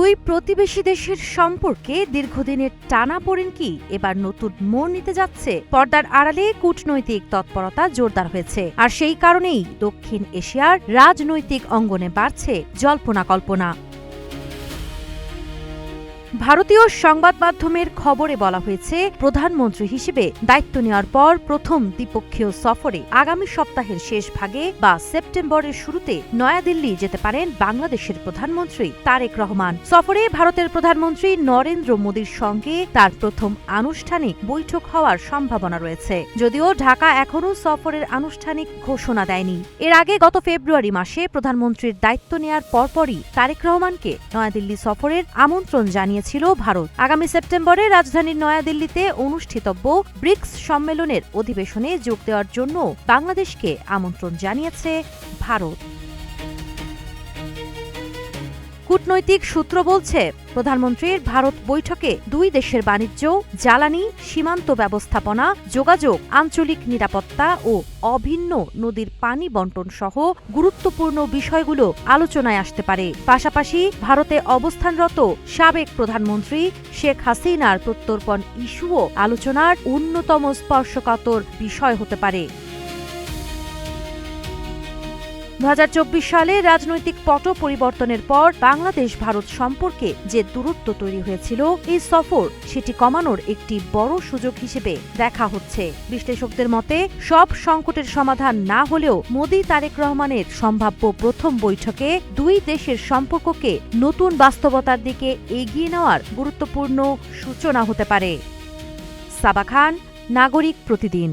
দুই প্রতিবেশী দেশের সম্পর্কে দীর্ঘদিনের টানাপোড়েন কি এবার নতুন মোড় নিতে যাচ্ছে? পর্দার আড়ালে কূটনৈতিক তৎপরতা জোরদার হয়েছে, আর সেই কারণেই দক্ষিণ এশিয়ার রাজনৈতিক অঙ্গনে বাড়ছে জল্পনা কল্পনা। ভারতীয় সংবাদ মাধ্যমের খবরে বলা হয়েছে, প্রধানমন্ত্রী হিসেবে দায়িত্ব নেওয়ার পর প্রথম দ্বিপক্ষীয় সফরে আগামী সপ্তাহের শেষ ভাগে বা সেপ্টেম্বরের শুরুতে নয়াদিল্লি যেতে পারেন বাংলাদেশের প্রধানমন্ত্রী তারেক রহমান। সফরে ভারতের প্রধানমন্ত্রী নরেন্দ্র মোদীর সঙ্গে তার প্রথম আনুষ্ঠানিক বৈঠক হওয়ার সম্ভাবনা রয়েছে, যদিও ঢাকা এখনও সফরের আনুষ্ঠানিক ঘোষণা দেয়নি। এর আগে গত ফেব্রুয়ারি মাসে প্রধানমন্ত্রীর দায়িত্ব নেয়ার পরপরই তারেক রহমানকে নয়াদিল্লি সফরের আমন্ত্রণ জানিয়েছিল ভারত। আগামী সেপ্টেম্বরে রাজধানীর নয়াদিল্লিতে অনুষ্ঠিতব্য ব্রিক্স সম্মেলনের অধিবেশনে যোগ দেওয়ার জন্য বাংলাদেশকে আমন্ত্রণ জানিয়েছে ভারত। কূটনৈতিক সূত্র বলছে, প্রধানমন্ত্রীর ভারত বৈঠকে দুই দেশের বাণিজ্য, জ্বালানি, সীমান্ত ব্যবস্থাপনা, যোগাযোগ, আঞ্চলিক নিরাপত্তা ও অভিন্ন নদীর পানি বণ্টন সহ গুরুত্বপূর্ণ বিষয়গুলো আলোচনায় আসতে পারে। পাশাপাশি ভারতে অবস্থানরত সাবেক প্রধানমন্ত্রী শেখ হাসিনার প্রত্যর্পণ ইস্যুও আলোচনার অন্যতম স্পর্শকাতর বিষয় হতে পারে। ২০২৪ সালে রাজনৈতিক পট পরিবর্তনের পর বাংলাদেশ ভারত সম্পর্কে যে দূরত্ব তৈরি হয়েছিল, এই সফর সেটি কমানোর একটি বড় সুযোগ হিসেবে দেখা হচ্ছে। বিশ্লেষকদের মতে, সব সংকটের সমাধান না হলেও মোদি তারেক রহমানের সম্ভাব্য প্রথম বৈঠকে দুই দেশের সম্পর্ককে নতুন বাস্তবতার দিকে এগিয়ে নেওয়ার গুরুত্বপূর্ণ সূচনা হতে পারে। সাবা খান, নাগরিক প্রতিদিন।